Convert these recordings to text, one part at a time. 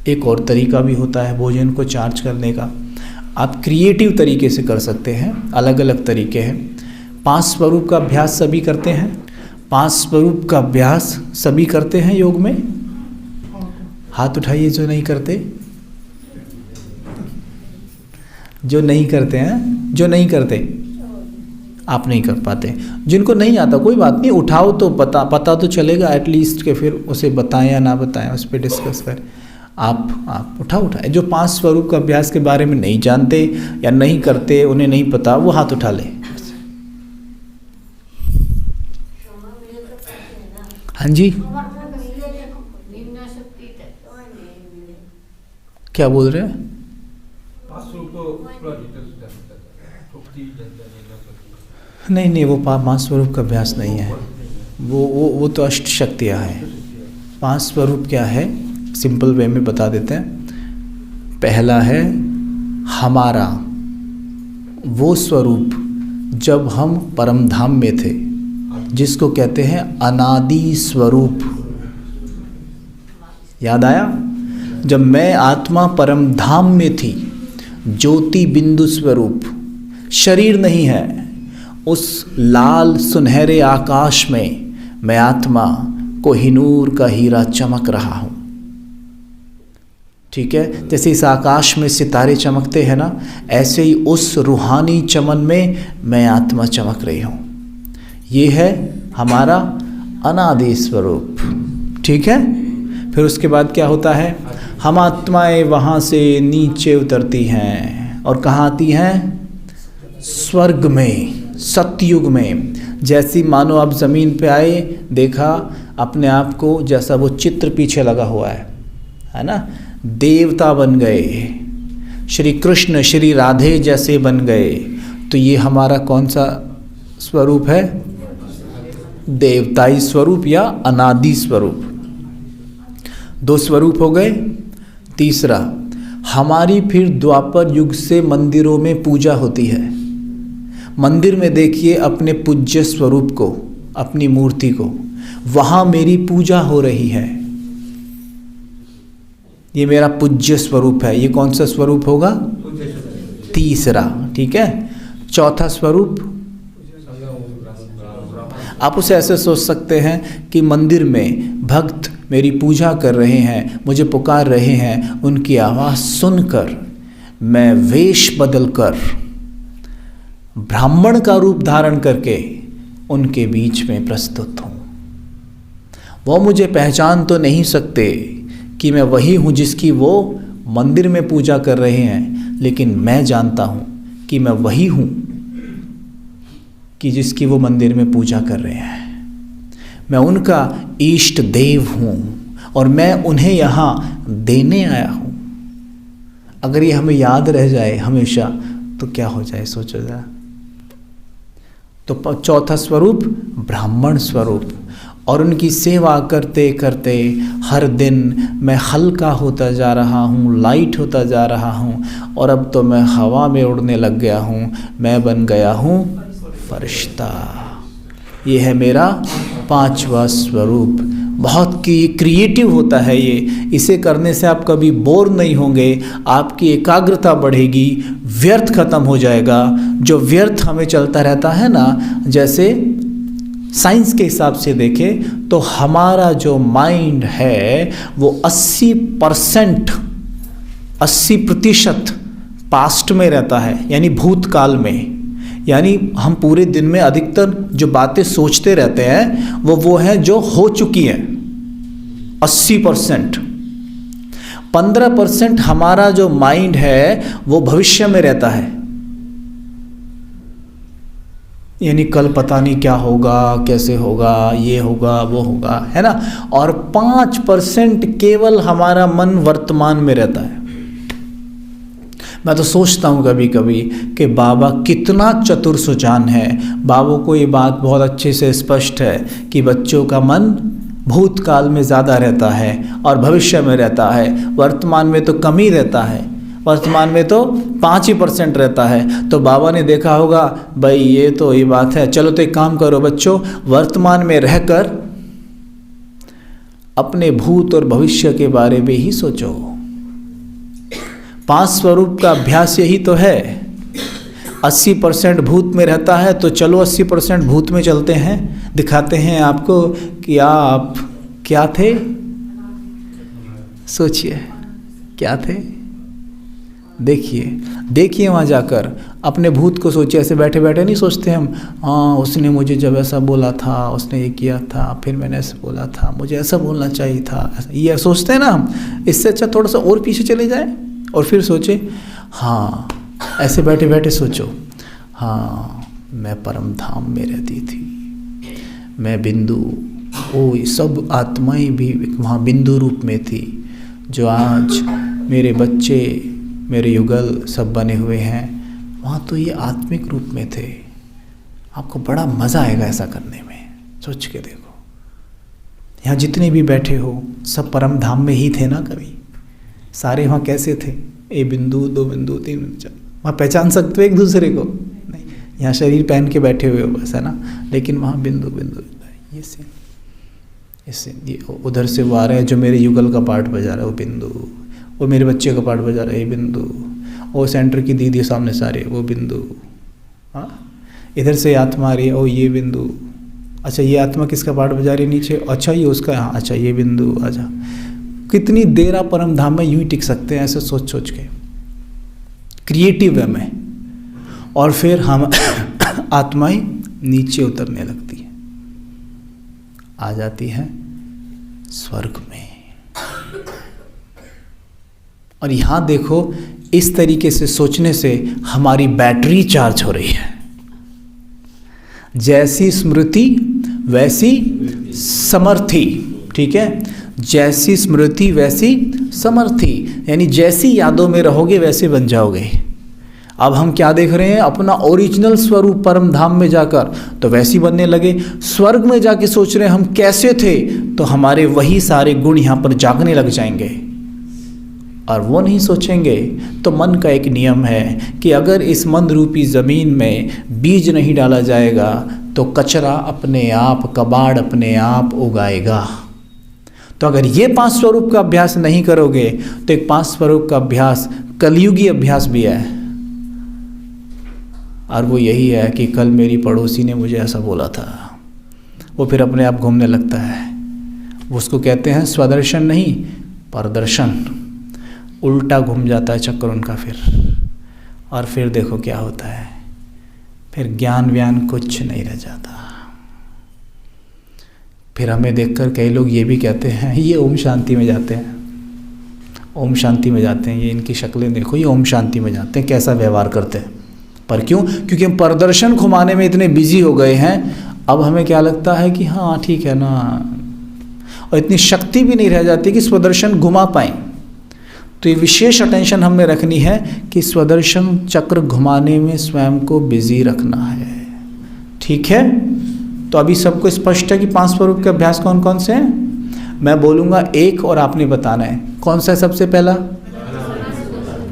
एक और तरीका भी होता है भोजन को चार्ज करने का। आप क्रिएटिव तरीके से कर सकते हैं, अलग अलग तरीके हैं। 5 स्वरूप का अभ्यास सभी करते हैं? 5 स्वरूप का अभ्यास सभी करते हैं योग में? हाथ उठाइए जो नहीं करते। जो नहीं करते हैं, जो नहीं करते, आप नहीं कर पाते। जिनको नहीं आता कोई बात नहीं, उठाओ तो पता तो चलेगा एटलीस्ट के फिर उसे बताएं या ना बताएं, उस पर डिस्कस करें। आप उठाए जो 5 स्वरूप का अभ्यास के बारे में नहीं जानते या नहीं करते, उन्हें नहीं पता, वो हाथ उठा ले। हाँ जी, क्या बोल रहे हैं? नहीं, वो 5 स्वरूप का अभ्यास नहीं है, वो तो अष्ट शक्तियाँ हैं। 5 स्वरूप क्या है, सिंपल वे में बता देते हैं। पहला है हमारा वो स्वरूप जब हम परम धाम में थे, जिसको कहते हैं अनादि स्वरूप। याद आया? जब मैं आत्मा परम धाम में थी, ज्योति बिंदु स्वरूप, शरीर नहीं है, उस लाल सुनहरे आकाश में मैं आत्मा कोहिनूर का हीरा चमक रहा हूँ। ठीक है, जैसे इस आकाश में सितारे चमकते हैं ना, ऐसे ही उस रूहानी चमन में मैं आत्मा चमक रही हूँ। ये है हमारा अनादि स्वरूप। ठीक है, फिर उसके बाद क्या होता है? हम आत्माएं वहाँ से नीचे उतरती हैं और कहाँ आती हैं? स्वर्ग में, सतयुग में। जैसी मानो आप ज़मीन पे आए, देखा अपने आप को, जैसा वो चित्र पीछे लगा हुआ है ना, देवता बन गए, श्री कृष्ण श्री राधे जैसे बन गए। तो ये हमारा कौन सा स्वरूप है? देवताई स्वरूप या अनादि स्वरूप। 2 स्वरूप हो गए। तीसरा, हमारी फिर द्वापर युग से मंदिरों में पूजा होती है। मंदिर में देखिए अपने पूज्य स्वरूप को, अपनी मूर्ति को, वहाँ मेरी पूजा हो रही है। ये मेरा पूज्य स्वरूप है। ये कौन सा स्वरूप होगा? तीसरा। ठीक है, चौथा स्वरूप आप उसे ऐसे सोच सकते हैं कि मंदिर में भक्त मेरी पूजा कर रहे हैं, मुझे पुकार रहे हैं, उनकी आवाज़ सुनकर मैं वेश बदलकर ब्राह्मण का रूप धारण करके उनके बीच में प्रस्तुत हूँ। वो मुझे पहचान तो नहीं सकते कि मैं वही हूँ जिसकी वो मंदिर में पूजा कर रहे हैं, लेकिन मैं जानता हूँ कि मैं वही हूँ कि जिसकी वो मंदिर में पूजा कर रहे हैं। मैं उनका इष्ट देव हूँ और मैं उन्हें यहाँ देने आया हूँ। अगर ये हमें याद रह जाए हमेशा तो क्या हो जाए, सोचो जरा। तो चौथा स्वरूप ब्राह्मण स्वरूप, और उनकी सेवा करते करते हर दिन मैं हल्का होता जा रहा हूँ, लाइट होता जा रहा हूँ, और अब तो मैं हवा में उड़ने लग गया हूँ। मैं बन गया हूँ फरिश्ता। ये है मेरा 5वां स्वरूप। बहुत क्रिएटिव होता है ये। इसे करने से आप कभी बोर नहीं होंगे, आपकी एकाग्रता बढ़ेगी, व्यर्थ खत्म हो जाएगा। जो व्यर्थ हमें चलता रहता है ना, जैसे साइंस के हिसाब से देखें तो हमारा जो माइंड है वो 80% पास्ट में रहता है, यानी भूतकाल में। यानी हम पूरे दिन में अधिकतर जो बातें सोचते रहते हैं वो है जो हो चुकी हैं। 80%। 15% हमारा जो माइंड है वो भविष्य में रहता है, यानी कल पता नहीं क्या होगा, कैसे होगा, ये होगा, वो होगा, है ना। और 5% केवल हमारा मन वर्तमान में रहता है। मैं तो सोचता हूँ कभी कभी कि बाबा कितना चतुर सुजान है। बाबा को ये बात बहुत अच्छे से स्पष्ट है कि बच्चों का मन भूतकाल में ज़्यादा रहता है और भविष्य में रहता है, वर्तमान में तो कम ही रहता है। वर्तमान में तो 5% रहता है। तो बाबा ने देखा होगा, भाई ये तो ये बात है, चलो तो एक काम करो बच्चों, वर्तमान में रहकर अपने भूत और भविष्य के बारे में ही सोचो। 5 स्वरूप का अभ्यास यही तो है। 80% भूत में रहता है तो चलो 80% भूत में चलते हैं, दिखाते हैं आपको कि आप क्या थे। सोचिए क्या थे, देखिए वहाँ जाकर अपने भूत को सोचिए। ऐसे बैठे बैठे नहीं सोचते हम, हाँ उसने मुझे जब ऐसा बोला था, उसने ये किया था, फिर मैंने ऐसे बोला था, मुझे ऐसा बोलना चाहिए था, ये सोचते हैं ना हम। इससे अच्छा थोड़ा सा और पीछे चले जाए और फिर सोचे, हाँ ऐसे बैठे बैठे सोचो, हाँ मैं परम धाम में रहती थी, मैं बिंदु, ओ सब आत्माएं भी वहाँ बिंदु रूप में थी, जो आज मेरे बच्चे, मेरे युगल सब बने हुए हैं, वहाँ तो ये आत्मिक रूप में थे। आपको बड़ा मज़ा आएगा ऐसा करने में, सोच के देखो। यहाँ जितने भी बैठे हो सब परम धाम में ही थे ना कभी। सारे वहाँ कैसे थे, ए बिंदु, 2 बिंदु, 3 बिंदु, 4, वहाँ पहचान सकते हो एक दूसरे को नहीं। यहाँ शरीर पहन के बैठे हुए हो बस, है ना, लेकिन वहाँ बिंदु बिंदु, ये सीन, इससे ये उधर से वो आ रहे हैं जो मेरे युगल का पार्ट बजा रहा है वो बिंदु, वो मेरे बच्चे का पार्ट बजा रहा है ये बिंदु, वो सेंटर की दीदी सामने सारे वो बिंदु। हाँ, इधर से आत्मा आ रही है, ओ ये बिंदु, अच्छा ये आत्मा किसका पार्ट बजा रही है नीचे, अच्छा ये उसका, हाँ अच्छा ये बिंदु, अच्छा। कितनी देर आप परम धाम में यूं ही टिक सकते हैं ऐसे सोच सोच के, क्रिएटिव वे में। और फिर हम आत्माएं नीचे उतरने लगती है, आ जाती है स्वर्ग में। और यहाँ देखो, इस तरीके से सोचने से हमारी बैटरी चार्ज हो रही है। जैसी स्मृति वैसी समर्थी, ठीक है, जैसी स्मृति वैसी समर्थी, यानी जैसी यादों में रहोगे वैसे बन जाओगे। अब हम क्या देख रहे हैं, अपना ओरिजिनल स्वरूप परम धाम में जाकर तो वैसी बनने लगे। स्वर्ग में जाके सोच रहे हैं हम कैसे थे, तो हमारे वही सारे गुण यहाँ पर जागने लग जाएंगे। और वो नहीं सोचेंगे तो मन का एक नियम है कि अगर इस मन रूपी ज़मीन में बीज नहीं डाला जाएगा तो कचरा अपने आप, कबाड़ अपने आप उगाएगा। तो अगर ये 5 स्वरूप का अभ्यास नहीं करोगे तो एक 5 स्वरूप का अभ्यास कलयुगी अभ्यास भी है। और वो यही है कि कल मेरी पड़ोसी ने मुझे ऐसा बोला था, वो फिर अपने आप घूमने लगता है। उसको कहते हैं स्वदर्शन नहीं परदर्शन, उल्टा घूम जाता है चक्कर उनका फिर। और फिर देखो क्या होता है, फिर ज्ञान व्यान कुछ नहीं रह जाता। फिर हमें देखकर कई लोग ये भी कहते हैं ये ओम शांति में जाते हैं, ओम शांति में जाते हैं, ये इनकी शक्लें देखो, ये ओम शांति में जाते हैं, कैसा व्यवहार करते हैं। पर क्यों? क्योंकि हम प्रदर्शन घुमाने में इतने बिजी हो गए हैं। अब हमें क्या लगता है कि हाँ ठीक है ना, और इतनी शक्ति भी नहीं रह जाती कि स्वदर्शन घुमा पाएँ। तो ये विशेष अटेंशन हमें रखनी है कि स्वदर्शन चक्र घुमाने में स्वयं को बिजी रखना है, ठीक है। तो अभी सबको स्पष्ट है कि 5 स्वरूप के अभ्यास कौन कौन से हैं। मैं बोलूँगा एक और आपने बताना है कौन सा है सबसे पहला।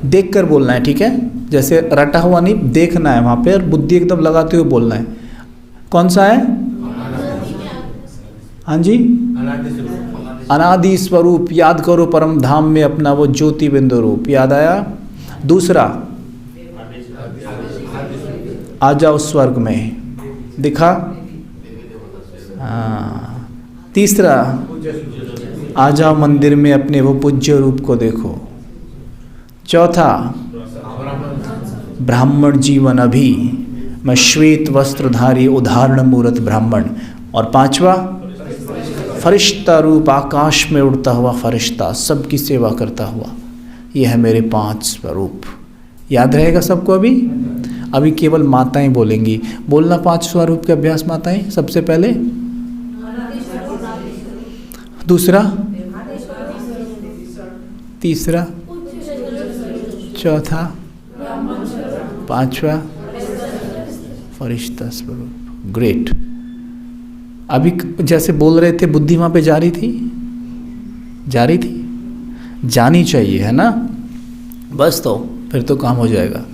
देख कर बोलना है, ठीक है, जैसे रटा हुआ नहीं, देखना है वहाँ पे और बुद्धि एकदम लगाते हुए बोलना है। कौन सा है? हाँ जी, अनादि स्वरूप याद करो, परम धाम में अपना वो ज्योति बिंदु रूप याद आया। दूसरा, आ जाओ स्वर्ग में, दिखा। हाँ, तीसरा, आ जाओ मंदिर में अपने वो पूज्य रूप को देखो। चौथा, ब्राह्मण जीवन अभी, मैं श्वेत वस्त्रधारी उदाहरण मूर्त ब्राह्मण। और पांचवा, फरिश्ता रूप आकाश में उड़ता हुआ फरिश्ता, सबकी सेवा करता हुआ। ये है मेरे 5 स्वरूप। याद रहेगा सबको। अभी केवल माताएं बोलेंगी, बोलना 5 स्वरूप के अभ्यास माताएं सबसे पहले। दूसरा, तीसरा, चौथा, पांचवा, फरिश्ता स्वरूप। ग्रेट। अभी जैसे बोल रहे थे, बुद्धि वहाँ पे जा रही थी, जानी चाहिए, है ना। बस तो फिर तो काम हो जाएगा।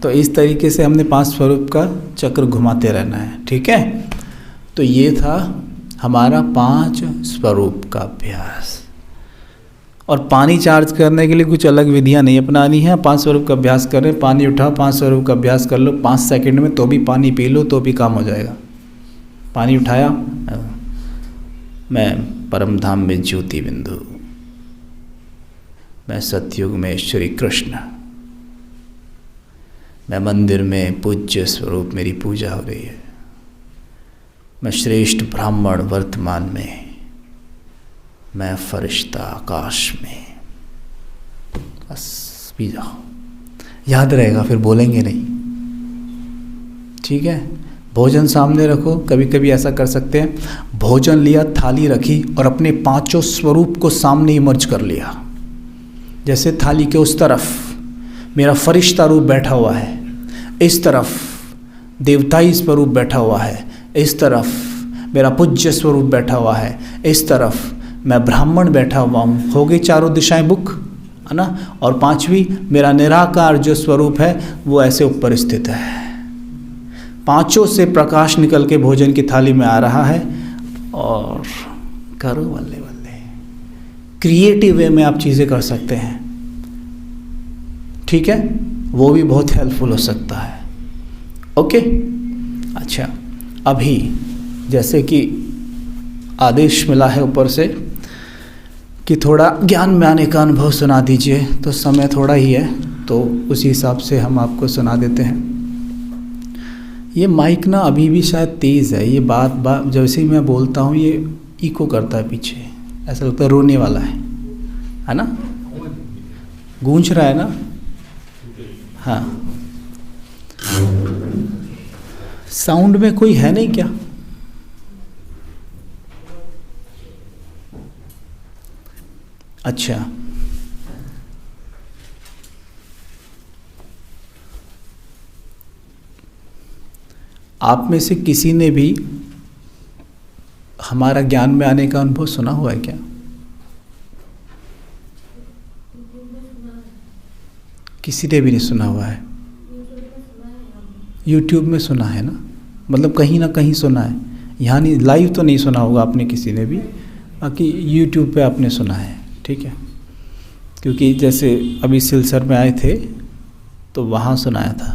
तो इस तरीके से हमने 5 स्वरूप का चक्र घुमाते रहना है, ठीक है। तो ये था हमारा 5 स्वरूप का अभ्यास। और पानी चार्ज करने के लिए कुछ अलग विधियां नहीं अपनानी है। 5 स्वरूप का अभ्यास कर रहे हैं, पानी उठाओ, 5 स्वरूप का अभ्यास कर लो 5 सेकंड में, तो भी पानी पी लो तो भी काम हो जाएगा। पानी उठाया, मैं परम धाम में ज्योति बिंदु, मैं सतयुग में श्री कृष्ण, मैं मंदिर में पूज्य स्वरूप, मेरी पूजा हो रही है, मैं श्रेष्ठ ब्राह्मण वर्तमान में, मैं फरिश्ता आकाश में। बस पी जाओ, याद रहेगा, फिर बोलेंगे नहीं। ठीक है, भोजन सामने रखो। कभी कभी ऐसा कर सकते हैं, भोजन लिया, थाली रखी और अपने 5 स्वरूप को सामने इमर्ज कर लिया। जैसे थाली के उस तरफ मेरा फरिश्ता रूप बैठा हुआ है, इस तरफ देवताई स्वरूप बैठा हुआ है, इस तरफ मेरा पूज्य स्वरूप बैठा हुआ है, इस तरफ मैं ब्राह्मण बैठा हुआ हूँ। हो गई चारों दिशाएं बुक, है ना। और 5वीं मेरा निराकार जो स्वरूप है वो ऐसे ऊपर स्थित है। 5 से प्रकाश निकल के भोजन की थाली में आ रहा है। और करो बल्ले बल्ले, क्रिएटिव वे में आप चीज़ें कर सकते हैं। ठीक है, वो भी बहुत हेल्पफुल हो सकता है। ओके, अच्छा, अभी जैसे कि आदेश मिला है ऊपर से कि थोड़ा ज्ञान में आने का अनुभव सुना दीजिए, तो समय थोड़ा ही है तो उसी हिसाब से हम आपको सुना देते हैं। ये माइक ना अभी भी शायद तेज़ है, ये बात जैसे ही मैं बोलता हूँ ये इको करता है पीछे, ऐसा लगता है रोने वाला है ना, गूंज रहा है ना। हाँ, साउंड में कोई है नहीं क्या? अच्छा, आप में से किसी ने भी हमारा ज्ञान में आने का अनुभव सुना हुआ है क्या? किसी ने भी नहीं सुना हुआ है? YouTube में सुना है ना, मतलब कहीं ना कहीं सुना है, यहाँ नहीं, लाइव तो नहीं सुना होगा आपने किसी ने भी, बाकी YouTube पे आपने सुना है। ठीक है, क्योंकि जैसे अभी सिलसर में आए थे तो वहाँ सुनाया था।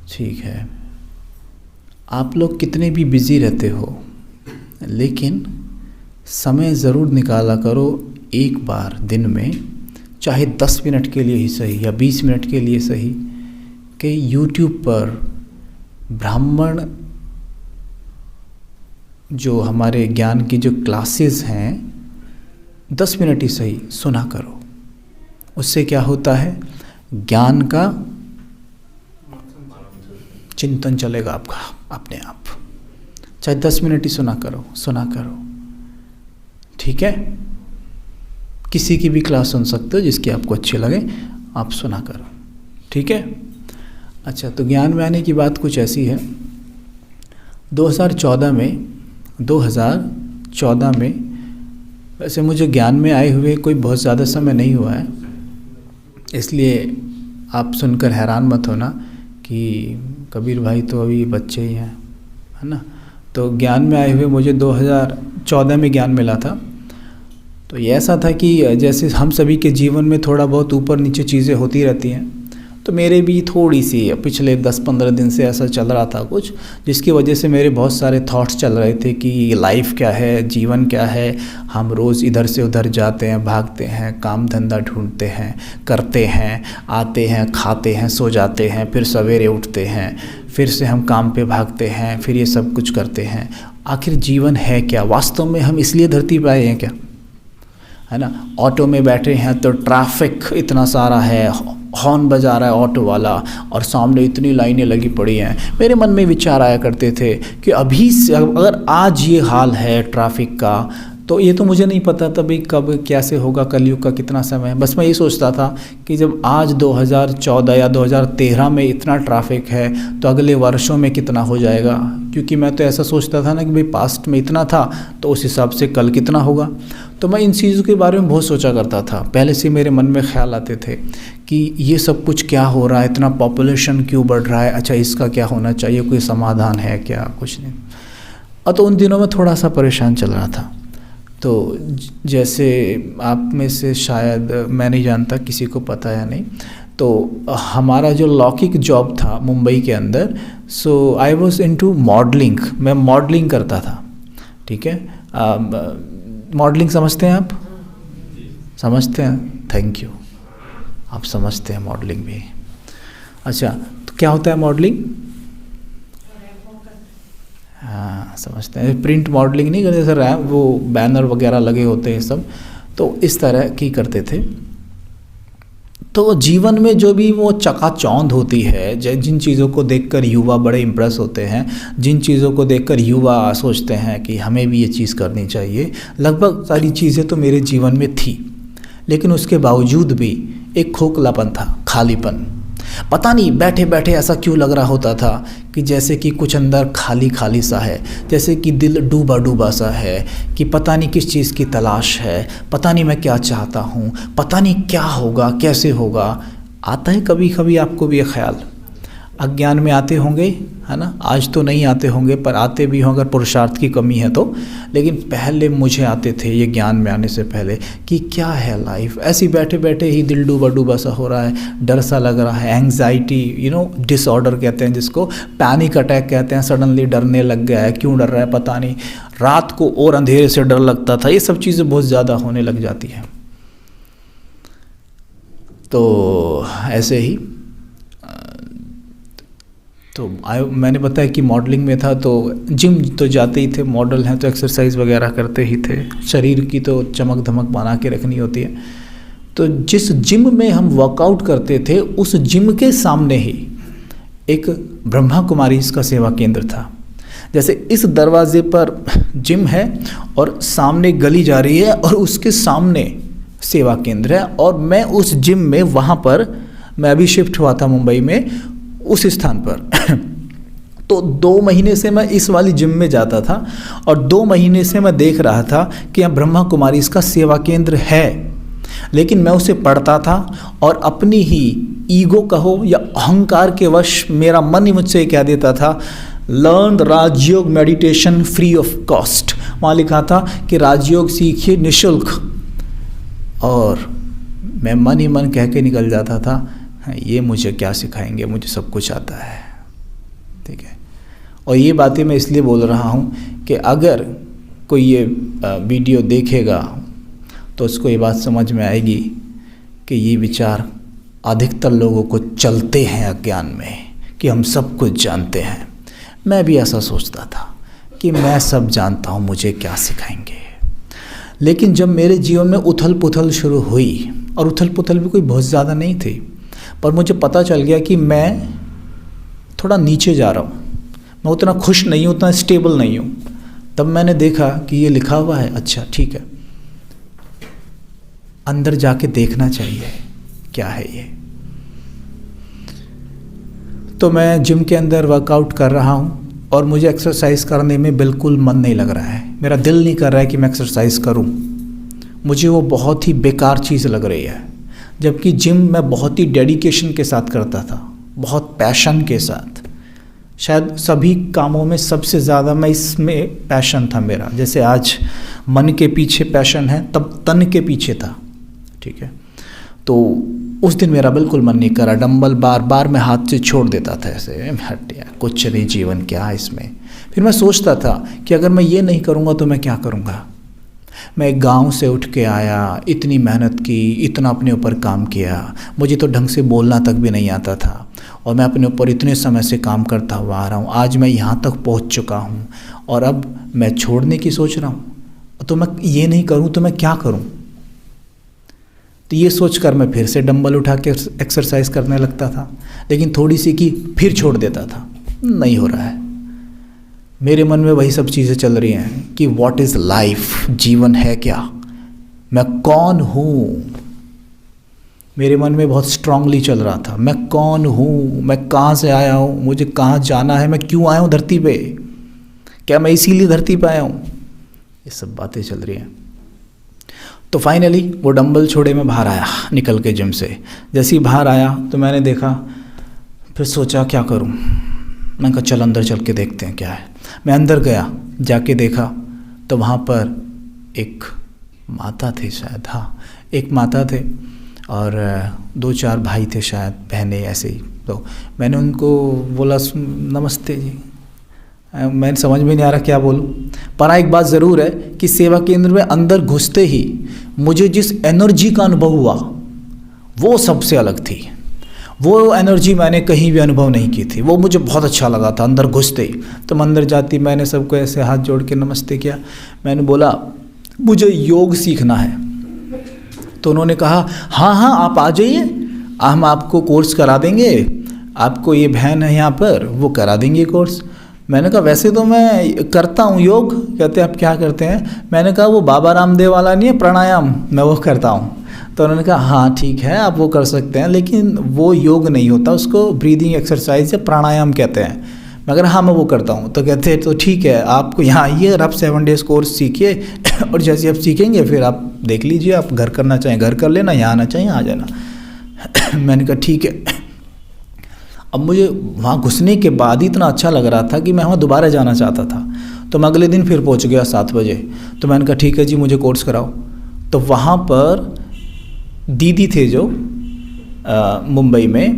ठीक है, आप लोग कितने भी बिज़ी रहते हो लेकिन समय ज़रूर निकाला करो, एक बार दिन में चाहे 10 मिनट के लिए ही सही या 20 मिनट के लिए सही, कि YouTube पर ब्राह्मण जो हमारे ज्ञान की जो क्लासेस हैं 10 मिनट ही सही सुना करो। उससे क्या होता है, ज्ञान का चिंतन चलेगा आपका अपने आप। चाहे 10 मिनट ही सुना करो। ठीक है, किसी की भी क्लास सुन सकते हो जिसकी आपको अच्छी लगे, आप सुना करो। ठीक है, अच्छा, तो ज्ञान में आने की बात कुछ ऐसी है। 2014 में वैसे मुझे ज्ञान में आए हुए कोई बहुत ज़्यादा समय नहीं हुआ है, इसलिए आप सुनकर हैरान मत होना कि कबीर भाई तो अभी बच्चे ही हैं, है ना। तो ज्ञान में आए हुए मुझे 2014 में ज्ञान मिला था। तो ये ऐसा था कि जैसे हम सभी के जीवन में थोड़ा बहुत ऊपर नीचे चीज़ें होती रहती हैं, तो मेरे भी थोड़ी सी पिछले 10-15 दिन से ऐसा चल रहा था कुछ, जिसकी वजह से मेरे बहुत सारे थॉट्स चल रहे थे कि लाइफ क्या है, जीवन क्या है। हम रोज़ इधर से उधर जाते हैं, भागते हैं, काम धंधा ढूंढते हैं, करते हैं, आते हैं, खाते हैं, सो जाते हैं, फिर सवेरे उठते हैं, फिर से हम काम पे भागते हैं, फिर ये सब कुछ करते हैं। आखिर जीवन है क्या? वास्तव में हम इसलिए धरती पर आए हैं क्या, है ना। ऑटो में बैठे हैं तो ट्रैफिक इतना सारा है, हॉर्न बजा रहा है ऑटो वाला और सामने इतनी लाइनें लगी पड़ी हैं। मेरे मन में विचार आया करते थे कि अभी से अगर आज ये हाल है ट्रैफिक का, तो ये तो मुझे नहीं पता था भाई कब कैसे होगा, कलयुग का कितना समय है। बस मैं ये सोचता था कि जब आज 2014 या 2013 में इतना ट्रैफिक है तो अगले वर्षों में कितना हो जाएगा, क्योंकि मैं तो ऐसा सोचता था ना कि भाई पास्ट में इतना था तो उस हिसाब से कल कितना होगा। तो मैं इन चीज़ों के बारे में बहुत सोचा करता था, पहले से मेरे मन में ख्याल आते थे कि ये सब कुछ क्या हो रहा है, इतना पॉपुलेशन क्यों बढ़ रहा है, अच्छा इसका क्या होना चाहिए, कोई समाधान है क्या, कुछ नहीं। और तो उन दिनों में थोड़ा सा परेशान चल रहा था। जैसे आप में से शायद, मैं नहीं जानता किसी को पता है या नहीं, तो हमारा जो लौकिक जॉब था मुंबई के अंदर, सो आई वॉज इनटू मॉडलिंग, मैं मॉडलिंग करता था। ठीक है, मॉडलिंग समझते हैं आप? समझते हैं, थैंक यू, आप समझते हैं मॉडलिंग भी। अच्छा, तो क्या होता है मॉडलिंग? हाँ, समझते हैं। प्रिंट मॉडलिंग नहीं करते सर, वो बैनर वगैरह लगे होते हैं सब, तो इस तरह की करते थे। तो जीवन में जो भी वो चकाचौंध होती है, जिन चीज़ों को देखकर युवा बड़े इम्प्रेस होते हैं, जिन चीज़ों को देखकर युवा सोचते हैं कि हमें भी ये चीज़ करनी चाहिए, लगभग सारी चीज़ें तो मेरे जीवन में थी, लेकिन उसके बावजूद भी एक खोखलापन था, खालीपन। पता नहीं बैठे बैठे ऐसा क्यों लग रहा होता था कि जैसे कि कुछ अंदर खाली खाली सा है, जैसे कि दिल डूबा डूबा सा है, कि पता नहीं किस चीज़ की तलाश है, पता नहीं मैं क्या चाहता हूँ, पता नहीं क्या होगा, कैसे होगा। आता है कभी कभी आपको भी ये ख्याल? अज्ञान में आते होंगे, है ना? आज तो नहीं आते होंगे, पर आते भी हों अगर पुरुषार्थ की कमी है तो। लेकिन पहले मुझे आते थे ये ज्ञान में आने से पहले, कि क्या है लाइफ। ऐसे बैठे बैठे ही दिल डूबा डूबा सा हो रहा है, डर सा लग रहा है, एंग्जाइटी डिसऑर्डर कहते हैं जिसको, पैनिक अटैक कहते हैं। सडनली डरने लग गया है, क्यों डर रहा है पता नहीं, रात को और अंधेरे से डर लगता था। ये सब चीज़ें बहुत ज़्यादा होने लग जाती हैं। तो ऐसे ही तो मैंने बताया कि मॉडलिंग में था, तो जिम तो जाते ही थे, मॉडल हैं तो एक्सरसाइज वगैरह करते ही थे, शरीर की तो चमक धमक बना के रखनी होती है। तो जिस जिम में हम वर्कआउट करते थे, उस जिम के सामने ही एक ब्रह्मा कुमारी का सेवा केंद्र था। जैसे इस दरवाजे पर जिम है और सामने गली जा रही है और उसके सामने सेवा केंद्र है, और मैं उस जिम में, वहाँ पर मैं अभी शिफ्ट हुआ था मुंबई में, उस स्थान पर तो 2 महीने से मैं इस वाली जिम में जाता था, और 2 महीने से मैं देख रहा था कि यहाँ ब्रह्मा कुमारी इसका सेवा केंद्र है। लेकिन मैं उसे पढ़ता था और अपनी ही ईगो कहो या अहंकार के वश मेरा मन ही मुझसे कह देता था, learn Rajyoga meditation free of cost. वहाँ लिखा था कि राजयोग सीखिए निःशुल्क, और मैं मन ही मन कह के निकल जाता था, ये मुझे क्या सिखाएंगे, मुझे सब कुछ आता है। ठीक है, और ये बातें मैं इसलिए बोल रहा हूँ कि अगर कोई ये वीडियो देखेगा तो उसको ये बात समझ में आएगी कि ये विचार अधिकतर लोगों को चलते हैं अज्ञान में, कि हम सब कुछ जानते हैं। मैं भी ऐसा सोचता था कि मैं सब जानता हूँ, मुझे क्या सिखाएंगे। लेकिन जब मेरे जीवन में उथल पुथल शुरू हुई, और उथल पुथल भी कोई बहुत ज़्यादा नहीं थी, पर मुझे पता चल गया कि मैं थोड़ा नीचे जा रहा हूँ, मैं उतना खुश नहीं हूँ, उतना स्टेबल नहीं हूँ। तब मैंने देखा कि ये लिखा हुआ है, अच्छा ठीक है, अंदर जाके देखना चाहिए क्या है ये। तो मैं जिम के अंदर वर्कआउट कर रहा हूँ और मुझे एक्सरसाइज करने में बिल्कुल मन नहीं लग रहा है, मेरा दिल नहीं कर रहा है कि मैं एक्सरसाइज करूँ, मुझे वो बहुत ही बेकार चीज़ लग रही है। जबकि जिम मैं बहुत ही डेडिकेशन के साथ करता था, बहुत पैशन के साथ, शायद सभी कामों में सबसे ज़्यादा मैं इसमें पैशन था मेरा। जैसे आज मन के पीछे पैशन है, तब तन के पीछे था। ठीक है, तो उस दिन मेरा बिल्कुल मन नहीं करा, डंबल बार बार मैं हाथ से छोड़ देता था, ऐसे हट यार कुछ नहीं, जीवन क्या है इसमें। फिर मैं सोचता था कि अगर मैं ये नहीं करूँगा तो मैं क्या करूँगा। मैं एक गांव से उठ के आया, इतनी मेहनत की, इतना अपने ऊपर काम किया, मुझे तो ढंग से बोलना तक भी नहीं आता था, और मैं अपने ऊपर इतने समय से काम करता हुआ आ रहा हूँ। आज मैं यहाँ तक पहुँच चुका हूँ और अब मैं छोड़ने की सोच रहा हूँ, तो मैं ये नहीं करूँ तो मैं क्या करूँ। तो ये सोचकर मैं फिर से डंबल उठा के एक्सरसाइज करने लगता था, लेकिन थोड़ी सी की फिर छोड़ देता था, नहीं हो रहा है। मेरे मन में वही सब चीज़ें चल रही हैं कि व्हाट इज़ लाइफ, जीवन है क्या, मैं कौन हूँ। मेरे मन में बहुत स्ट्रांगली चल रहा था, मैं कौन हूँ, मैं कहाँ से आया हूँ, मुझे कहाँ जाना है, मैं क्यों आया हूँ धरती पे, क्या मैं इसीलिए धरती पे आया हूँ। ये सब बातें चल रही हैं। तो फाइनली वो डंबल छोड़े मैं बाहर आया निकल के जिम से। जैसे ही बाहर आया तो मैंने देखा, फिर सोचा क्या करूँ। मैंने कहा चल अंदर चल के देखते हैं क्या है। मैं अंदर गया, जाके देखा तो वहाँ पर एक माता थे शायद, हाँ एक माता थे और 2-4 भाई थे शायद, बहनें ऐसे ही। तो मैंने उनको बोला नमस्ते जी, मैंने समझ में नहीं आ रहा क्या बोलूं, पर एक बात ज़रूर है कि सेवा केंद्र में अंदर घुसते ही मुझे जिस एनर्जी का अनुभव हुआ वो सबसे अलग थी। वो एनर्जी मैंने कहीं भी अनुभव नहीं की थी, वो मुझे बहुत अच्छा लगा था अंदर घुसते ही। तो मंदिर जाती मैंने सबको ऐसे हाथ जोड़ के नमस्ते किया। मैंने बोला मुझे योग सीखना है। तो उन्होंने कहा हाँ हाँ आप आ जाइए, हम आपको कोर्स करा देंगे, आपको ये बहन है यहाँ पर वो करा देंगे कोर्स। मैंने कहा वैसे तो मैं करता हूँ योग। कहते आप क्या करते हैं? मैंने कहा वो बाबा रामदेव वाला नहीं है प्राणायाम, मैं वो करता हूँ। तो उन्होंने कहा हाँ ठीक है आप वो कर सकते हैं, लेकिन वो योग नहीं होता, उसको ब्रीदिंग एक्सरसाइज या प्राणायाम कहते हैं। मगर हाँ मैं वो करता हूँ। तो कहते हैं तो ठीक है आपको यहाँ आइए और आप 7 डेज़ कोर्स सीखिए और जैसे आप सीखेंगे फिर आप देख लीजिए, आप घर करना चाहें घर कर लेना, यहाँ आना चाहिए आ जाना। मैंने कहा ठीक है। अब मुझे वहाँ घुसने के बाद ही इतना अच्छा लग रहा था कि मैं वहाँ दोबारा जाना चाहता था। तो मैं अगले दिन फिर पहुँच गया 7 बजे। तो मैंने कहा ठीक है जी मुझे कोर्स कराओ। तो वहाँ पर दीदी थे जो मुंबई में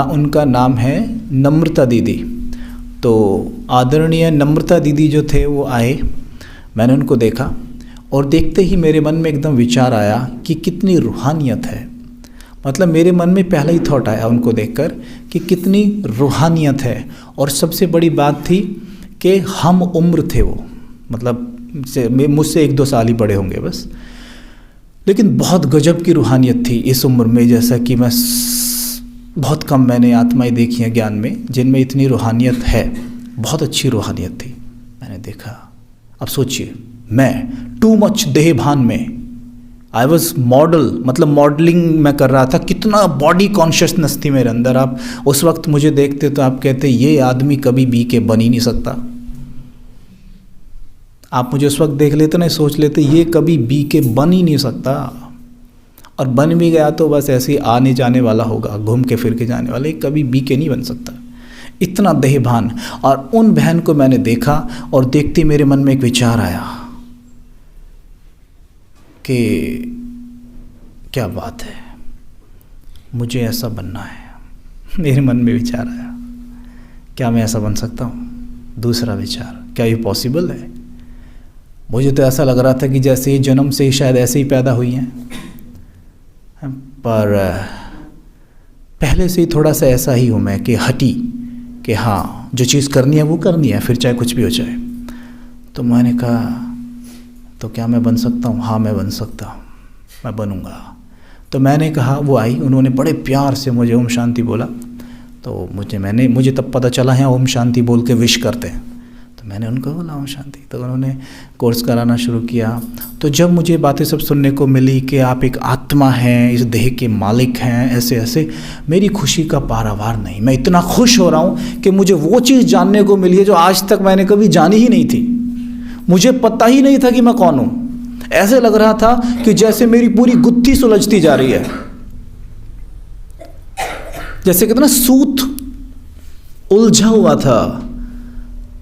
उनका नाम है नम्रता दीदी। तो आदरणीय नम्रता दीदी जो थे वो आए, मैंने उनको देखा और देखते ही मेरे मन में एकदम विचार आया कि कितनी रूहानियत है। मतलब मेरे मन में पहला ही थॉट आया उनको देखकर कि कितनी रूहानियत है। और सबसे बड़ी बात थी कि हम उम्र थे वो, मतलब मुझसे 1-2 साल ही बड़े होंगे बस, लेकिन बहुत गजब की रूहानियत थी इस उम्र में। जैसा कि मैं बहुत कम मैंने आत्माएं देखी हैं ज्ञान में जिनमें इतनी रूहानियत है, बहुत अच्छी रूहानियत थी मैंने देखा। अब सोचिए मैं टू मच देह भान में, आई वॉज मॉडल, मतलब मॉडलिंग मैं कर रहा था, कितना बॉडी कॉन्शियसनेस थी मेरे अंदर। आप उस वक्त मुझे देखते तो आप कहते ये आदमी कभी BK बन ही नहीं सकता। आप मुझे उस वक्त देख लेते ना, सोच लेते ये कभी BK बन ही नहीं सकता, और बन भी गया तो बस ऐसे ही आने जाने वाला होगा, घूम के फिर के जाने वाला, कभी BK नहीं बन सकता। इतना देहभान। और उन बहन को मैंने देखा और देखते मेरे मन में एक विचार आया कि क्या बात है, मुझे ऐसा बनना है। मेरे मन में विचार आया क्या मैं ऐसा बन सकता हूँ। दूसरा विचार, क्या ये पॉसिबल है? मुझे तो ऐसा लग रहा था कि जैसे ही जन्म से ही शायद ऐसे ही पैदा हुई हैं, पर पहले से ही थोड़ा सा ऐसा ही हूँ मैं कि हटी, कि हाँ जो चीज़ करनी है वो करनी है, फिर चाहे कुछ भी हो जाए। तो मैंने कहा तो क्या मैं बन सकता हूँ? हाँ मैं बन सकता हूँ, मैं बनूँगा। तो मैंने कहा, वो आई, उन्होंने बड़े प्यार से मुझे ओम शांति बोला। तो मुझे तब पता चला है ओम शांति बोल के विश करते हैं। तो मैंने उनको बोला ओम शांति। तो उन्होंने कोर्स कराना शुरू किया। तो जब मुझे बातें सब सुनने को मिली कि आप एक आत्मा हैं, इस देह के मालिक हैं, ऐसे ऐसे, मेरी खुशी का पारावार नहीं। मैं इतना खुश हो रहा हूँ कि मुझे वो चीज़ जानने को मिली है जो आज तक मैंने कभी जानी ही नहीं थी। मुझे पता ही नहीं था कि मैं कौन हूँ। ऐसे लग रहा था कि जैसे मेरी पूरी गुत्थी सुलझती जा रही है, जैसे कहते ना सूत उलझा हुआ था,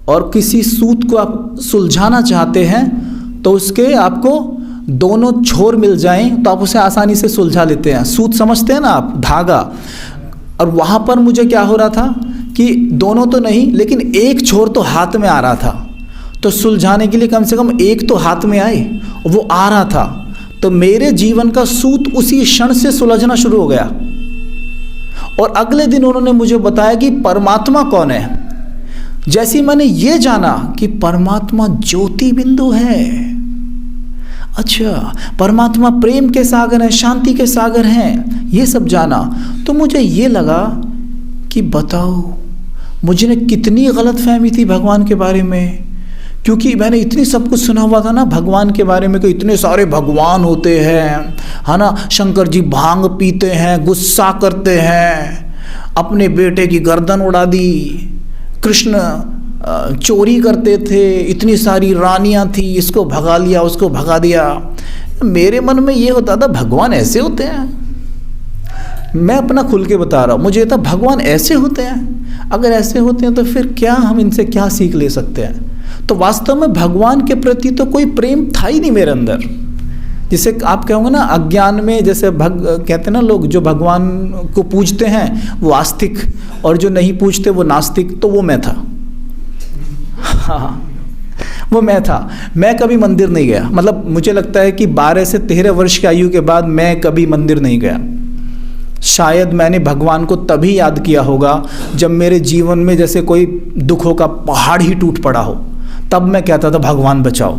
और किसी सूत को आप सुलझाना चाहते हैं तो उसके आपको दोनों छोर मिल जाएं तो आप उसे आसानी से सुलझा लेते हैं। सूत समझते हैं ना आप, धागा। और वहाँ पर मुझे क्या हो रहा था कि दोनों तो नहीं, लेकिन एक छोर तो हाथ में आ रहा था। तो सुलझाने के लिए कम से कम एक तो हाथ में आए, वो आ रहा था। तो मेरे जीवन का सूत उसी क्षण से सुलझना शुरू हो गया। और अगले दिन उन्होंने मुझे बताया कि परमात्मा कौन है। जैसे मैंने ये जाना कि परमात्मा ज्योति बिंदु है, अच्छा परमात्मा प्रेम के सागर हैं, शांति के सागर हैं, ये सब जाना, तो मुझे ये लगा कि बताओ मुझे कितनी गलतफहमी थी भगवान के बारे में। क्योंकि मैंने इतनी सब कुछ सुना हुआ था ना भगवान के बारे में कि इतने सारे भगवान होते हैं, है ना। शंकर जी भांग पीते हैं, गुस्सा करते हैं, अपने बेटे की गर्दन उड़ा दी। कृष्ण चोरी करते थे, इतनी सारी रानियां थी, इसको भगा लिया, उसको भगा दिया। मेरे मन में ये होता था भगवान ऐसे होते हैं। मैं अपना खुल के बता रहा हूँ, मुझे था भगवान ऐसे होते हैं। अगर ऐसे होते हैं तो फिर क्या हम इनसे क्या सीख ले सकते हैं। तो वास्तव में भगवान के प्रति तो कोई प्रेम था ही नहीं मेरे अंदर। जिसे आप कहोगे ना अज्ञान में, जैसे कहते हैं ना लोग, जो भगवान को पूजते हैं वो आस्तिक और जो नहीं पूजते वो नास्तिक, तो वो मैं था। हाँ, वो मैं था। मैं कभी मंदिर नहीं गया, मतलब मुझे लगता है कि 12 से 13 वर्ष की आयु के बाद मैं कभी मंदिर नहीं गया। शायद मैंने भगवान को तभी याद किया होगा जब मेरे जीवन में जैसे कोई दुखों का पहाड़ ही टूट पड़ा हो, तब मैं कहता था भगवान बचाओ।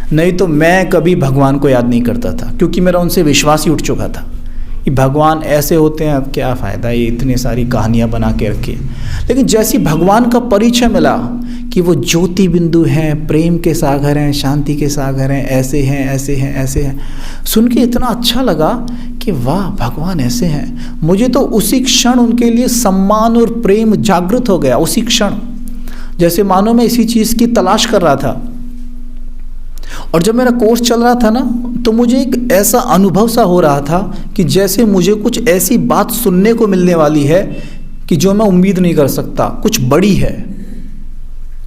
नहीं तो मैं कभी भगवान को याद नहीं करता था, क्योंकि मेरा उनसे विश्वास ही उठ चुका था कि भगवान ऐसे होते हैं, अब क्या फ़ायदा ये इतनी सारी कहानियाँ बना के रखी। लेकिन जैसी भगवान का परिचय मिला कि वो ज्योति बिंदु हैं, प्रेम के सागर हैं, शांति के सागर हैं, ऐसे हैं, ऐसे हैं, ऐसे हैं, सुन के इतना अच्छा लगा कि वाह भगवान ऐसे हैं। मुझे तो उसी क्षण उनके लिए सम्मान और प्रेम जागृत हो गया, उसी क्षण, जैसे मानो मैं इसी चीज़ की तलाश कर रहा था। और जब मेरा कोर्स चल रहा था ना, तो मुझे एक ऐसा अनुभव सा हो रहा था कि जैसे मुझे कुछ ऐसी बात सुनने को मिलने वाली है कि जो मैं उम्मीद नहीं कर सकता, कुछ बड़ी है,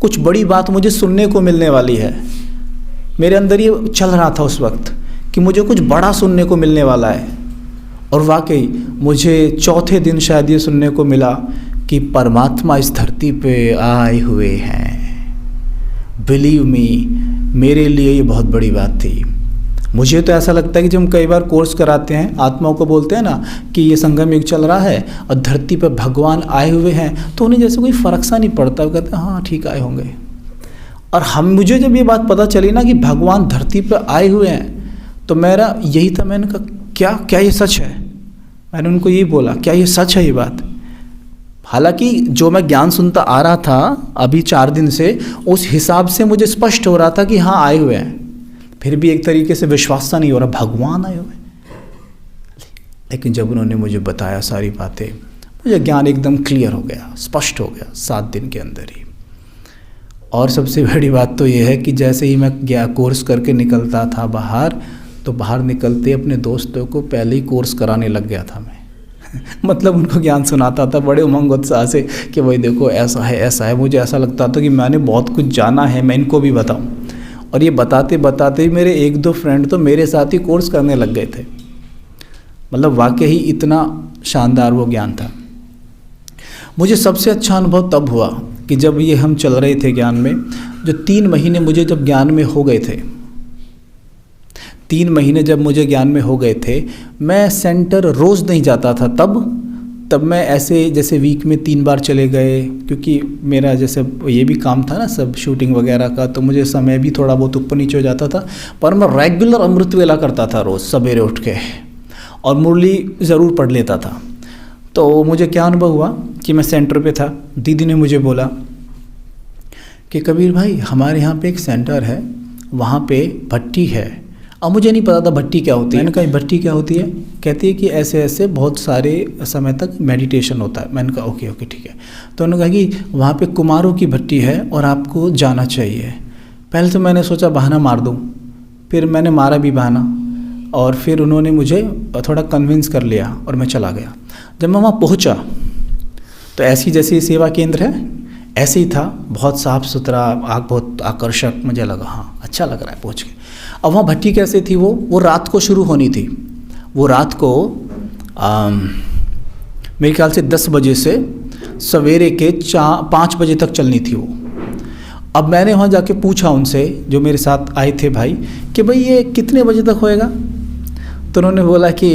कुछ बड़ी बात मुझे सुनने को मिलने वाली है। मेरे अंदर ये चल रहा था उस वक्त कि मुझे कुछ बड़ा सुनने को मिलने वाला है। और वाकई मुझे चौथे दिन शायद ये सुनने को मिला कि परमात्मा इस धरती पे आए हुए हैं। बिलीव मी, मेरे लिए ये बहुत बड़ी बात थी। मुझे तो ऐसा लगता है कि जब हम कई बार कोर्स कराते हैं, आत्माओं को बोलते हैं ना कि ये संगम युग चल रहा है और धरती पर भगवान आए हुए हैं, तो उन्हें जैसे कोई फ़र्क सा नहीं पड़ता। वो कहते हैं हाँ ठीक आए होंगे। और मुझे जब ये बात पता चली ना कि भगवान धरती पर आए हुए हैं, तो मेरा यही था, मैंने कहा क्या ये सच है? मैंने उनको यही बोला, क्या ये सच है ये बात? हालांकि जो मैं ज्ञान सुनता आ रहा था अभी 4 दिन से, उस हिसाब से मुझे स्पष्ट हो रहा था कि हाँ आए हुए हैं, फिर भी एक तरीके से विश्वास सा नहीं हो रहा भगवान आए हुए। लेकिन जब उन्होंने मुझे बताया सारी बातें, मुझे ज्ञान एकदम क्लियर हो गया, स्पष्ट हो गया 7 दिन के अंदर ही। और सबसे बड़ी बात तो ये है कि जैसे ही मैं कोर्स करके निकलता था बाहर, तो बाहर निकलते अपने दोस्तों को पहले ही कोर्स कराने लग गया था मैं। मतलब उनको ज्ञान सुनाता था बड़े उमंग उत्साह से कि भाई देखो ऐसा है ऐसा है। मुझे ऐसा लगता था कि मैंने बहुत कुछ जाना है, मैं इनको भी बताऊं। और ये बताते बताते मेरे 1-2 फ्रेंड तो मेरे साथ ही कोर्स करने लग गए थे। मतलब वाकई इतना शानदार वो ज्ञान था। मुझे सबसे अच्छा अनुभव तब हुआ कि जब ये हम चल रहे थे ज्ञान में, जो 3 महीने मुझे जब ज्ञान में हो गए थे, 3 महीने जब मुझे ज्ञान में हो गए थे, मैं सेंटर रोज़ नहीं जाता था। तब मैं ऐसे जैसे वीक में 3 बार चले गए, क्योंकि मेरा जैसे ये भी काम था ना सब शूटिंग वगैरह का, तो मुझे समय भी थोड़ा बहुत ऊपर नीचे हो जाता था। पर मैं रेगुलर अमृत वेला करता था रोज़ सवेरे उठ के, और मुरली ज़रूर पढ़ लेता था। तो मुझे क्या अनुभव हुआ कि मैं सेंटर पे था, दीदी ने मुझे बोला कि कबीर भाई हमारे यहाँ पे एक सेंटर है, वहाँ पे भट्टी है। अब मुझे नहीं पता था भट्टी क्या होती है। मैंने कहा भट्टी क्या होती है? कहती है कि ऐसे ऐसे बहुत सारे समय तक मेडिटेशन होता है। मैंने कहा ओके ठीक है। तो उन्होंने कहा कि वहाँ पे कुमारों की भट्टी है और आपको जाना चाहिए। पहले तो मैंने सोचा बहाना मार दूँ, फिर मैंने मारा भी बहाना, और फिर उन्होंने मुझे थोड़ा कन्विंस कर लिया और मैं चला गया। जब मैं वहाँ पहुँचा तो ऐसी जैसी सेवा केंद्र है ऐसे ही था, बहुत साफ़ सुथरा, आग बहुत आकर्षक, मुझे लगा हाँ अच्छा लग रहा है पहुँच के। अब वहाँ भट्टी कैसे थी, वो रात को शुरू होनी थी। वो रात को मेरे ख्याल से 10 बजे से सवेरे के 5 बजे तक चलनी थी वो। अब मैंने वहाँ जाके पूछा उनसे, जो मेरे साथ आए थे भाई, कि भाई ये कितने बजे तक होएगा? तो उन्होंने बोला कि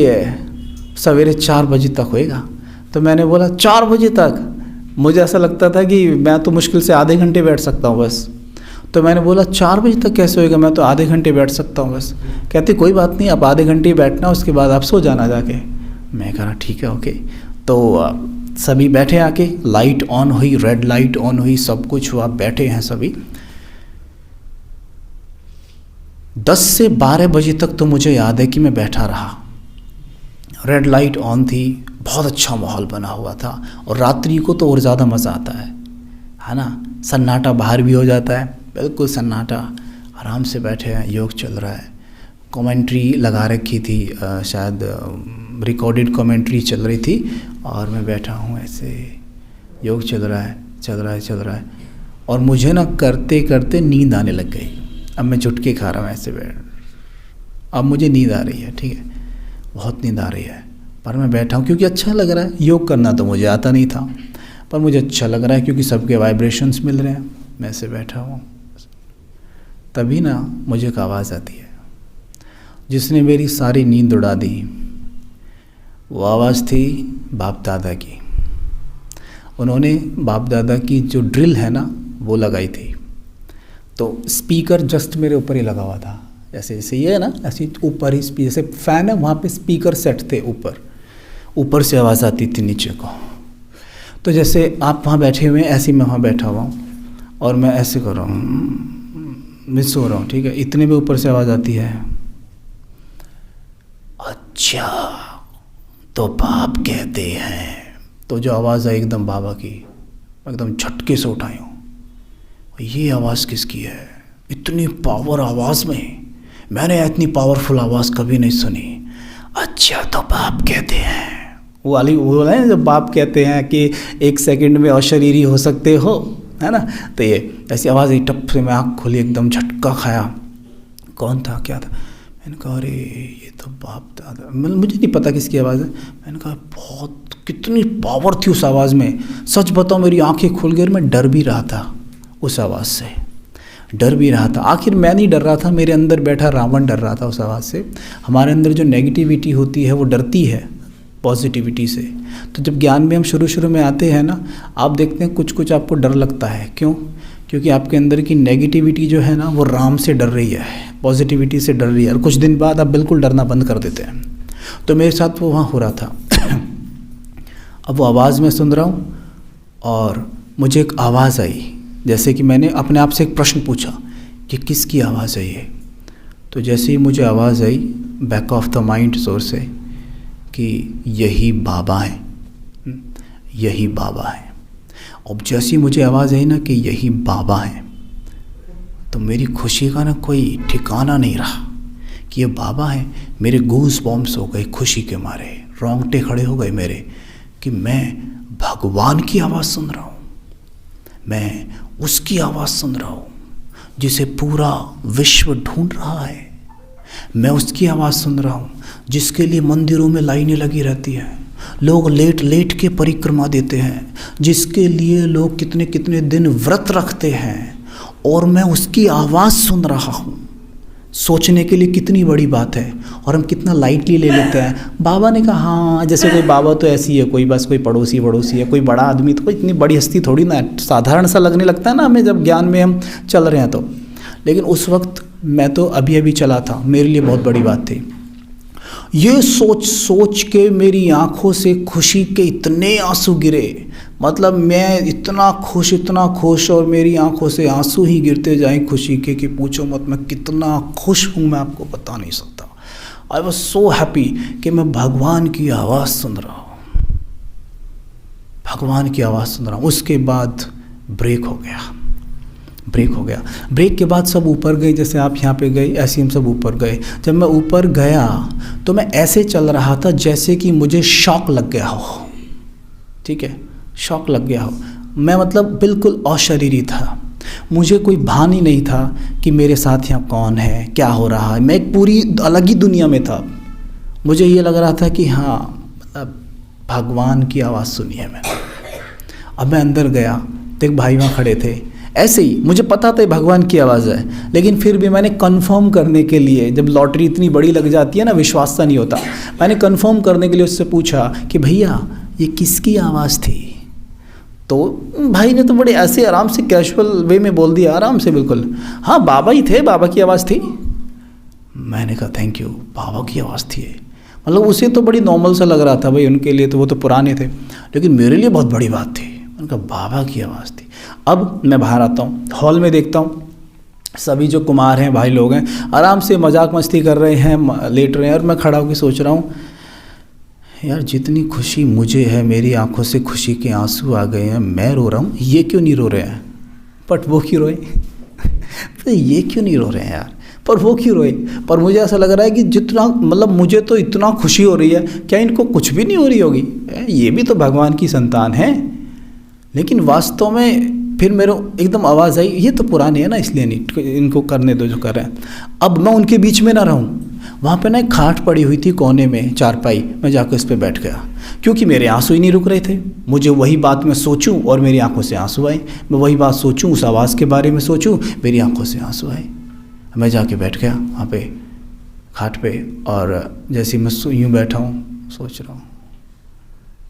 सवेरे 4 बजे तक होएगा। तो मैंने बोला 4 बजे तक? मुझे ऐसा लगता था कि मैं तो मुश्किल से आधे घंटे बैठ सकता हूँ बस। तो मैंने बोला 4 बजे तक कैसे होएगा, मैं तो आधे घंटे बैठ सकता हूँ बस। कहते कोई बात नहीं, आप आधे घंटे ही बैठना, उसके बाद आप सो जाना जाके। मैं कहा ठीक है ओके। तो सभी बैठे आके, लाइट ऑन हुई, रेड लाइट ऑन हुई, सब कुछ हुआ, बैठे हैं सभी। 10 से 12 बजे तक तो मुझे याद है कि मैं बैठा रहा। रेड लाइट ऑन थी, बहुत अच्छा माहौल बना हुआ था। और रात्रि को तो और ज़्यादा मज़ा आता है ना। सन्नाटा बाहर भी हो जाता है, बिल्कुल सन्नाटा, आराम से बैठे हैं, योग चल रहा है। कमेंट्री लगा रखी थी, शायद रिकॉर्डेड कमेंट्री चल रही थी, और मैं बैठा हूँ ऐसे, योग चल रहा है। और मुझे ना करते करते नींद आने लग गई। अब मैं चुटकी खा रहा हूँ ऐसे बैठ, अब मुझे नींद आ रही है, ठीक है, बहुत नींद आ रही है, पर मैं बैठा हूँ क्योंकि अच्छा लग रहा है। योग करना तो मुझे आता नहीं था, पर मुझे अच्छा लग रहा है क्योंकि सबके वाइब्रेशंस मिल रहे हैं। मैं ऐसे बैठा हूँ, तभी ना मुझे एक आवाज़ आती है जिसने मेरी सारी नींद उड़ा दी। वो आवाज़ थी बाप दादा की। उन्होंने बाप दादा की जो ड्रिल है ना वो लगाई थी। तो स्पीकर जस्ट मेरे ऊपर ही लगा हुआ था, जैसे जैसे ये है ना, ऐसे ऊपर ही जैसे फ़ैन है वहाँ पे स्पीकर सेट थे, ऊपर से आवाज़ आती थी नीचे को। तो जैसे आप वहाँ बैठे हुए हैं, ऐसे मैं वहाँ बैठा हुआ हूँ और मैं ऐसे कर रहा हूँ, मैं सो रहा हूँ, ठीक है, इतने में ऊपर से आवाज़ आती है, अच्छा तो बाप कहते हैं। तो जो आवाज़ आई एकदम बाबा की, एकदम झटके से उठाई हूँ, ये आवाज़ किसकी है? इतनी पावर आवाज़ में मैंने इतनी पावरफुल आवाज़ कभी नहीं सुनी। अच्छा तो बाप कहते हैं, वो वाली वो है जब बाप कहते हैं कि 1 सेकंड में अशरीरी हो सकते हो, है ना। तो ये ऐसी आवाज़ आई, टप से मैं आँख खोली, एकदम झटका खाया। कौन था, क्या था? मैंने कहा अरे ये तो बाप दादा। मुझे नहीं पता किसकी आवाज़ है। मैंने कहा बहुत कितनी पावर थी उस आवाज़ में। सच बताओ मेरी आंखें खुल गई और मैं डर भी रहा था उस आवाज़ से, डर भी रहा था। आखिर मैं नहीं डर रहा था, मेरे अंदर बैठा रावण डर रहा था उस आवाज़ से। हमारे अंदर जो नेगेटिविटी होती है वो डरती है पॉजिटिविटी से। तो जब ज्ञान में हम शुरू में आते हैं ना, आप देखते हैं कुछ कुछ आपको डर लगता है। क्यों? क्योंकि आपके अंदर की नेगेटिविटी जो है ना वो राम से डर रही है, पॉजिटिविटी से डर रही है, और कुछ दिन बाद आप बिल्कुल डरना बंद कर देते हैं। तो मेरे साथ वो वहाँ हो रहा था। अब वो आवाज़ मैं सुन रहा हूँ और मुझे एक आवाज़ आई, जैसे कि मैंने अपने आप से एक प्रश्न पूछा कि किसकी आवाज़ है ये। तो जैसे ही मुझे आवाज़ आई back of the mind source से कि यही बाबा है, यही बाबा है। अब जैसे ही मुझे आवाज़ आई ना कि यही बाबा है, तो मेरी खुशी का ना कोई ठिकाना नहीं रहा कि ये बाबा है। मेरे गूज़ बॉम्ब्स हो गए खुशी के मारे, रोंगटे खड़े हो गए मेरे कि मैं भगवान की आवाज़ सुन रहा हूँ, मैं उसकी आवाज़ सुन रहा हूँ जिसे पूरा विश्व ढूंढ रहा है। मैं उसकी आवाज़ सुन रहा हूँ जिसके लिए मंदिरों में लाइनें लगी रहती हैं, लोग लेट लेट के परिक्रमा देते हैं, जिसके लिए लोग कितने कितने दिन व्रत रखते हैं, और मैं उसकी आवाज़ सुन रहा हूँ। सोचने के लिए कितनी बड़ी बात है, और हम कितना लाइटली ले लेते हैं। बाबा ने कहा हाँ, जैसे कोई बाबा तो ऐसी है, कोई बस कोई पड़ोसी है, कोई बड़ा आदमी, तो कोई इतनी बड़ी हस्ती थोड़ी ना, साधारण सा लगने लगता है ना हमें जब ज्ञान में हम चल रहे हैं तो। लेकिन उस वक्त मैं तो अभी अभी चला था, मेरे लिए बहुत बड़ी बात थी। ये सोच सोच के मेरी आंखों से खुशी के इतने आंसू गिरे, मतलब मैं इतना खुश, और मेरी आंखों से आंसू ही गिरते जाएं खुशी के कि पूछो मत मैं कितना खुश हूँ, मैं आपको बता नहीं सकता। आई वॉज सो हैप्पी कि मैं भगवान की आवाज़ सुन रहा हूँ, भगवान की आवाज़ सुन रहा हूँ। उसके बाद ब्रेक हो गया। ब्रेक के बाद सब ऊपर गए, जैसे आप यहाँ पे गए ऐसे हम सब ऊपर गए। जब मैं ऊपर गया तो मैं ऐसे चल रहा था जैसे कि मुझे शॉक लग गया हो, ठीक है, शॉक लग गया हो। मैं मतलब बिल्कुल अशरीरी था, मुझे कोई भान ही नहीं था कि मेरे साथ यहाँ कौन है, क्या हो रहा है। मैं एक पूरी अलग ही दुनिया में था। मुझे ये लग रहा था कि हाँ मतलब भगवान की आवाज़ सुनी है मैंने। अब मैं अंदर गया तो एक भाई वहाँ खड़े थे, ऐसे ही मुझे पता था भगवान की आवाज़ है, लेकिन फिर भी मैंने कंफर्म करने के लिए, जब लॉटरी इतनी बड़ी लग जाती है ना, विश्वास सा नहीं होता, मैंने कंफर्म करने के लिए उससे पूछा कि भैया ये किसकी आवाज़ थी। तो भाई ने तो बड़े ऐसे आराम से कैजुअल वे में बोल दिया, आराम से बिल्कुल, हाँ बाबा ही थे, बाबा की आवाज़ थी। मैंने कहा थैंक यू, बाबा की आवाज़ थी। मतलब उसे तो बड़ी नॉर्मल सा लग रहा था, भाई उनके लिए तो वो तो पुराने थे, लेकिन मेरे लिए बहुत बड़ी बात थी। उनका बाबा की आवाज़ थी। अब मैं बाहर आता हूँ, हॉल में देखता हूँ सभी जो कुमार हैं, भाई लोग हैं, आराम से मजाक मस्ती कर रहे हैं, लेट रहे हैं, और मैं खड़ा होकर सोच रहा हूँ यार जितनी खुशी मुझे है, मेरी आंखों से खुशी के आंसू आ गए हैं, मैं रो रहा हूँ, ये क्यों नहीं रो रहे हैं, बट वो क्यों रोए। तो ये क्यों नहीं रो रहे हैं यार, पर वो क्यों रोए। पर मुझे ऐसा लग रहा है कि जितना मतलब मुझे तो इतना खुशी हो रही है, क्या इनको कुछ भी नहीं हो रही होगी, ये भी तो भगवान की संतान है। लेकिन वास्तव में फिर मेरे एकदम आवाज़ आई, ये तो पुराने हैं ना इसलिए नहीं, इनको करने दो जो कर रहे हैं। अब मैं उनके बीच में ना रहूं। वहाँ पे ना एक खाट पड़ी हुई थी कोने में, चारपाई, मैं जाकर उस पर बैठ गया, क्योंकि मेरे आंसू ही नहीं रुक रहे थे। मुझे वही बात मैं सोचूं और मेरी आंखों से आंसू आए, मैं वही बात सोचूं, उस आवाज़ के बारे में सोचूं, मेरी आंखों से आंसू आए। मैं जाके बैठ गया वहाँ पे खाट पे, और जैसे मैं यूँ बैठा हूँ सोच रहा हूँ,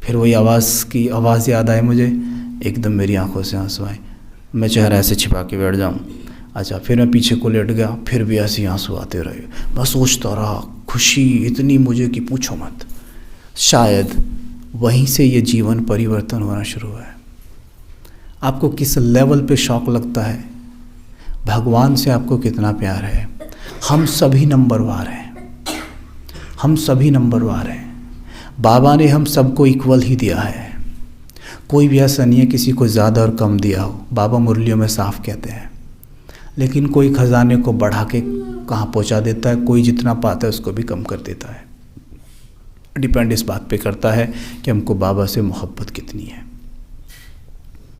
फिर वही आवाज़ याद आए मुझे, एकदम मेरी आंखों से आंसू आए। मैं चेहरा ऐसे छिपा के बैठ जाऊँ। अच्छा, फिर मैं पीछे को लेट गया, फिर भी ऐसे ही आंसू आते रहे। मैं सोचता रहा, खुशी इतनी मुझे कि पूछो मत। शायद वहीं से ये जीवन परिवर्तन होना शुरू हुआ है। आपको किस लेवल पे शौक लगता है, भगवान से आपको कितना प्यार है। हम सभी नंबरवार हैं, हम सभी नंबरवार हैं। बाबा ने हम सबको इक्वल ही दिया है, कोई भी ऐसा नहीं है किसी को ज़्यादा और कम दिया हो। बाबा मुरलियों में साफ कहते हैं। लेकिन कोई खजाने को बढ़ा के कहाँ पहुँचा देता है, कोई जितना पाता है उसको भी कम कर देता है। डिपेंड इस बात पे करता है कि हमको बाबा से मोहब्बत कितनी है।